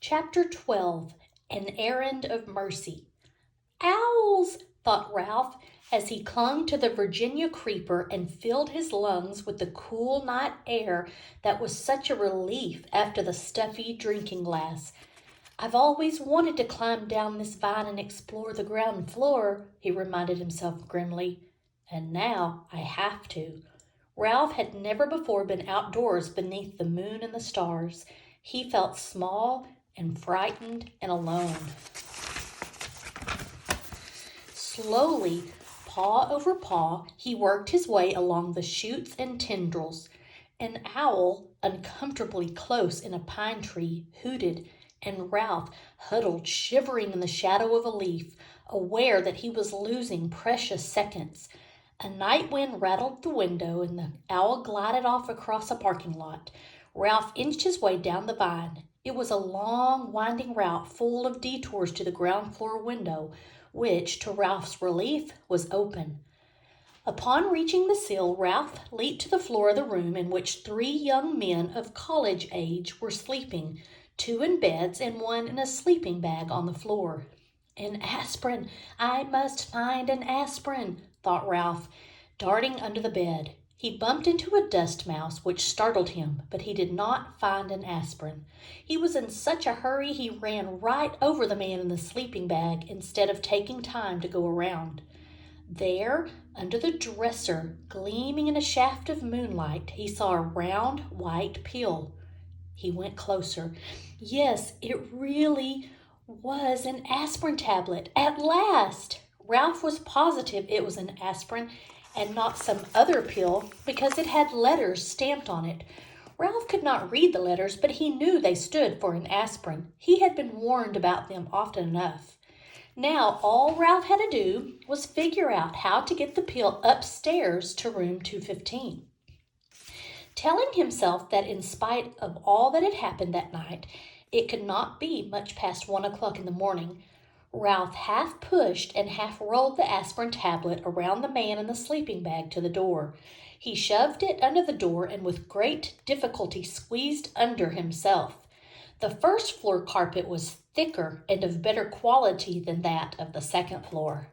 Chapter 12, An Errand of Mercy. Owls, thought Ralph, as he clung to the Virginia creeper and filled his lungs with the cool night air that was such a relief after the stuffy drinking glass. I've always wanted to climb down this vine and explore the ground floor, he reminded himself grimly. And now I have to. Ralph had never before been outdoors beneath the moon and the stars. He felt small and frightened and alone. Slowly, paw over paw, he worked his way along the shoots and tendrils. An owl, uncomfortably close in a pine tree, hooted, and Ralph huddled shivering in the shadow of a leaf, aware that he was losing precious seconds. A night wind rattled the window, and the owl glided off across a parking lot. Ralph inched his way down the vine. It was a long, winding route full of detours to the ground floor window, which, to Ralph's relief, was open. Upon reaching the sill, Ralph leaped to the floor of the room in which 3 young men of college age were sleeping, 2 in beds and 1 in a sleeping bag on the floor. An aspirin! I must find an aspirin, thought Ralph, darting under the bed. He bumped into a dust mouse, which startled him, but he did not find an aspirin. He was in such a hurry he ran right over the man in the sleeping bag instead of taking time to go around. There, under the dresser, gleaming in a shaft of moonlight, he saw a round white pill. He went closer. Yes, it really was an aspirin tablet. At last! Ralph was positive it was an aspirin and not some other pill because it had letters stamped on it. Ralph could not read the letters, but he knew they stood for an aspirin. He had been warned about them often enough. Now all Ralph had to do was figure out how to get the pill upstairs to room 215. Telling himself that in spite of all that had happened that night, it could not be much past 1 o'clock in the morning, Ralph half pushed and half rolled the aspirin tablet around the man in the sleeping bag to the door. He shoved it under the door and with great difficulty squeezed under himself. The first floor carpet was thicker and of better quality than that of the second floor.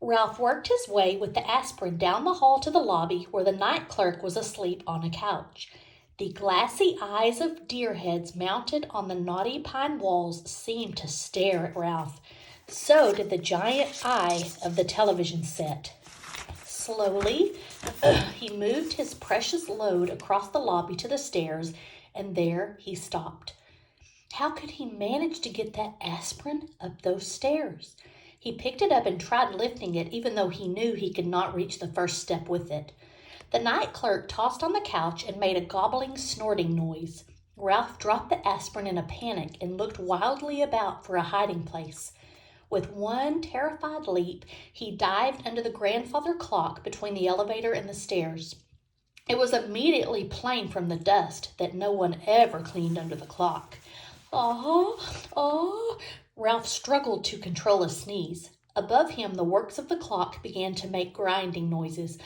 Ralph worked his way with the aspirin down the hall to the lobby where the night clerk was asleep on a couch. The glassy eyes of deer heads mounted on the knotty pine walls seemed to stare at Ralph. So did the giant eye of the television set. Slowly, he moved his precious load across the lobby to the stairs, and there he stopped. How could he manage to get that aspirin up those stairs? He picked it up and tried lifting it, even though he knew he could not reach the first step with it. The night clerk tossed on the couch and made a gobbling, snorting noise. Ralph dropped the aspirin in a panic and looked wildly about for a hiding place. With one terrified leap, he dived under the grandfather clock between the elevator and the stairs. It was immediately plain from the dust that no one ever cleaned under the clock. Ralph struggled to control a sneeze. Above him, the works of the clock began to make grinding noises.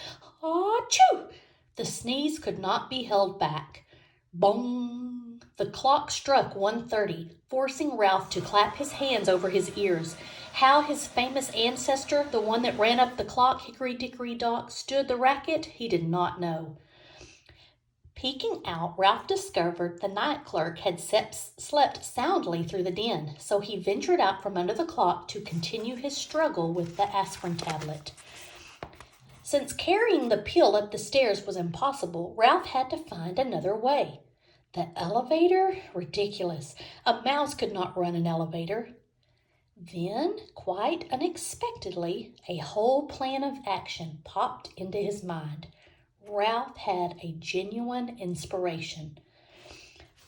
Achoo! The sneeze could not be held back. Bong! The clock struck 1:30, forcing Ralph to clap his hands over his ears. How his famous ancestor, the one that ran up the clock, hickory-dickory-dock, stood the racket, he did not know. Peeking out, Ralph discovered the night clerk had slept soundly through the din, so he ventured out from under the clock to continue his struggle with the aspirin tablet. Since carrying the pill up the stairs was impossible, Ralph had to find another way. The elevator? Ridiculous. A mouse could not run an elevator. Then, quite unexpectedly, a whole plan of action popped into his mind. Ralph had a genuine inspiration.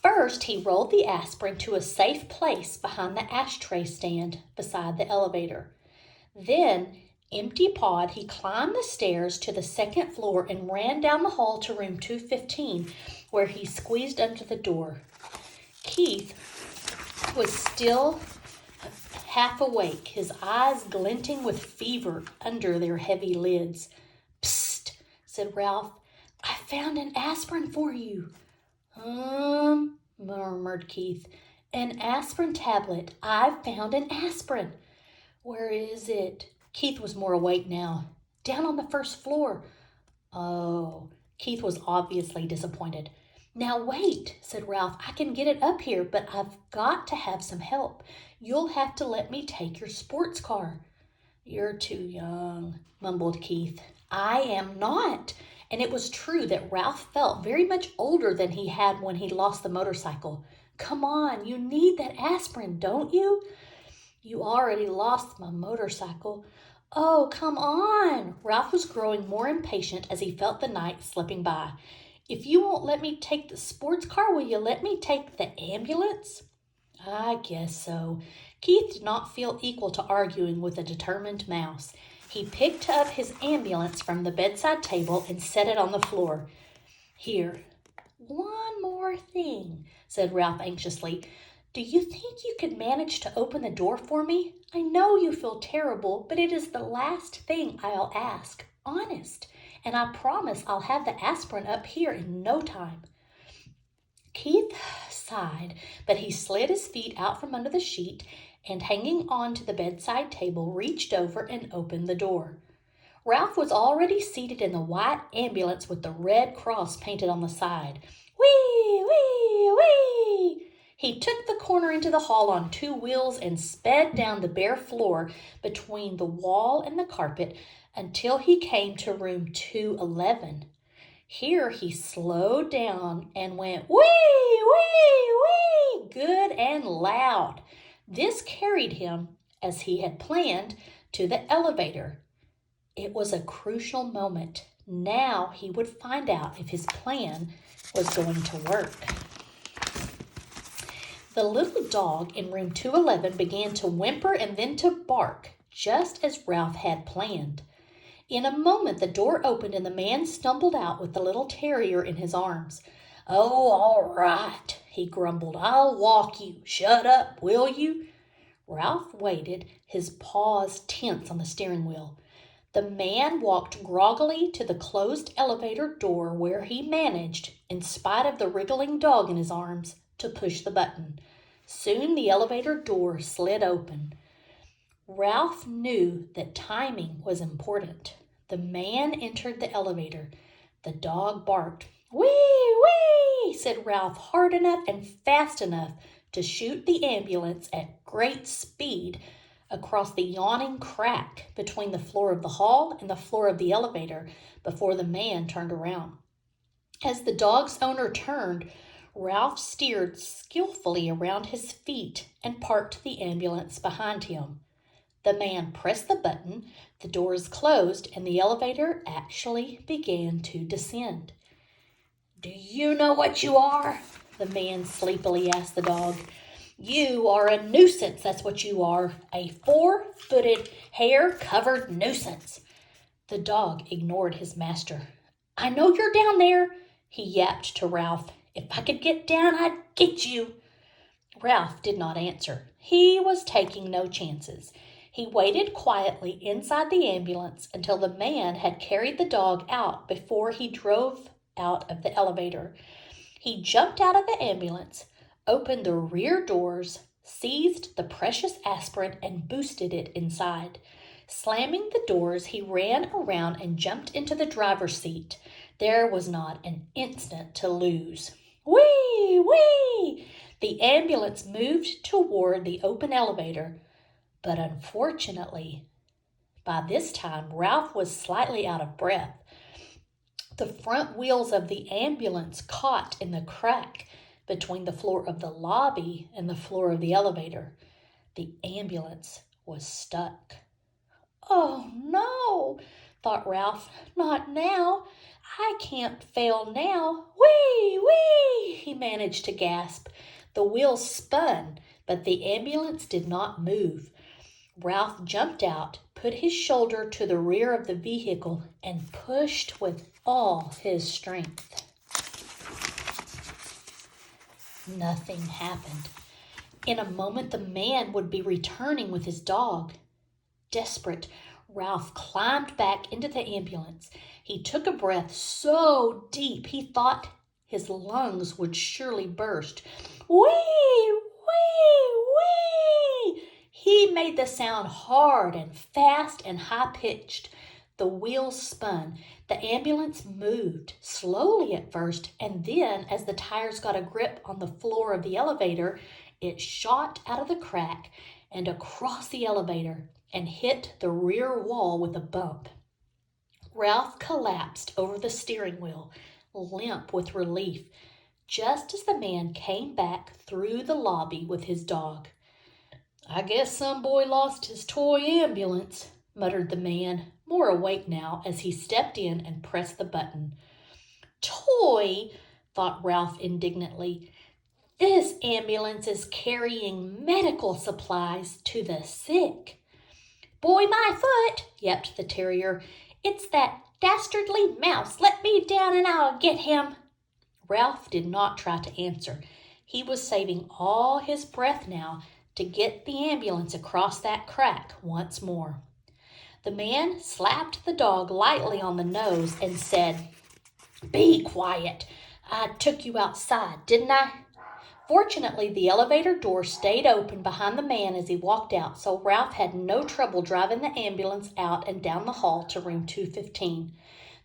First, he rolled the aspirin to a safe place behind the ashtray stand beside the elevator. Then, empty-pawed, he climbed the stairs to the second floor and ran down the hall to room 215, where he squeezed under the door. Keith was still half awake, his eyes glinting with fever under their heavy lids. "Psst," said Ralph. "I found an aspirin for you." Murmured Keith. An aspirin tablet. I've found an aspirin. Where is it? Keith was more awake now. Down on the first floor. Oh, Keith was obviously disappointed. Now wait, said Ralph. I can get it up here, but I've got to have some help. You'll have to let me take your sports car. You're too young, mumbled Keith. I am not. And it was true that Ralph felt very much older than he had when he lost the motorcycle. Come on, you need that aspirin, don't you? You already lost my motorcycle. Oh, come on. Ralph was growing more impatient as he felt the night slipping by. If you won't let me take the sports car, will you let me take the ambulance? I guess so. Keith did not feel equal to arguing with a determined mouse. He picked up his ambulance from the bedside table and set it on the floor. Here. One more thing, said Ralph anxiously. Do you think you could manage to open the door for me? I know you feel terrible, but it is the last thing I'll ask. Honest. And I promise I'll have the aspirin up here in no time. Keith sighed, but he slid his feet out from under the sheet and, hanging on to the bedside table, reached over and opened the door. Ralph was already seated in the white ambulance with the red cross painted on the side. Whee! Whee! Whee! He took the corner into the hall on two wheels and sped down the bare floor between the wall and the carpet until he came to room 211. Here he slowed down and went whee! Whee! Whee! Good and loud. This carried him, as he had planned, to the elevator. It was a crucial moment. Now he would find out if his plan was going to work. The little dog in room 211 began to whimper and then to bark, just as Ralph had planned. In a moment the door opened and the man stumbled out with the little terrier in his arms. Oh, all right, he grumbled. I'll walk you. Shut up, will you? Ralph waited, his paws tense on the steering wheel. The man walked groggily to the closed elevator door where he managed, in spite of the wriggling dog in his arms, to push the button. Soon the elevator door slid open. Ralph knew that timing was important. The man entered the elevator. The dog barked. Whee! Whee! Said Ralph, hard enough and fast enough to shoot the ambulance at great speed across the yawning crack between the floor of the hall and the floor of the elevator before the man turned around. As the dog's owner turned, Ralph steered skillfully around his feet and parked the ambulance behind him. The man pressed the button, the doors closed, and the elevator actually began to descend. Do you know what you are? The man sleepily asked the dog. You are a nuisance, that's what you are. A 4-footed, hair-covered nuisance. The dog ignored his master. I know you're down there, he yapped to Ralph. If I could get down, I'd get you. Ralph did not answer. He was taking no chances. He waited quietly inside the ambulance until the man had carried the dog out before he drove out of the elevator. He jumped out of the ambulance, opened the rear doors, seized the precious aspirin, and boosted it inside. Slamming the doors, he ran around and jumped into the driver's seat. There was not an instant to lose. Whee! Whee! The ambulance moved toward the open elevator, but unfortunately, by this time, Ralph was slightly out of breath. The front wheels of the ambulance caught in the crack between the floor of the lobby and the floor of the elevator. The ambulance was stuck. Oh, no, thought Ralph. Not now. I can't fail now. Whee! Whee! He managed to gasp. The wheels spun, but the ambulance did not move. Ralph jumped out, put his shoulder to the rear of the vehicle, and pushed with all his strength. Nothing happened. In a moment, the man would be returning with his dog. Desperate, Ralph climbed back into the ambulance. He took a breath so deep he thought his lungs would surely burst. Whee! made the sound hard and fast and high-pitched. The wheels spun. The ambulance moved, slowly at first, and then, as the tires got a grip on the floor of the elevator, it shot out of the crack and across the elevator and hit the rear wall with a bump. Ralph collapsed over the steering wheel, limp with relief, just as the man came back through the lobby with his dog. "I guess some boy lost his toy ambulance," muttered the man, more awake now, as he stepped in and pressed the button. "Toy?" thought Ralph indignantly. "This ambulance is carrying medical supplies to the sick." "Boy, my foot!" yapped the terrier. "It's that dastardly mouse. Let me down and I'll get him." Ralph did not try to answer. He was saving all his breath now to get the ambulance across that crack once more. The man slapped the dog lightly on the nose and said, "Be quiet. I took you outside, didn't I?" Fortunately, the elevator door stayed open behind the man as he walked out, so Ralph had no trouble driving the ambulance out and down the hall to room 215.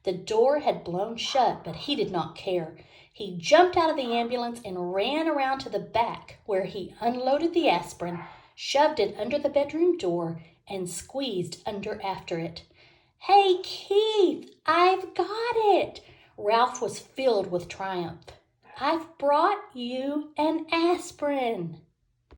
The door had blown shut, but he did not care. He jumped out of the ambulance and ran around to the back, where he unloaded the aspirin, shoved it under the bedroom door, and squeezed under after it. "Hey, Keith, I've got it!" Ralph was filled with triumph. "I've brought you an aspirin."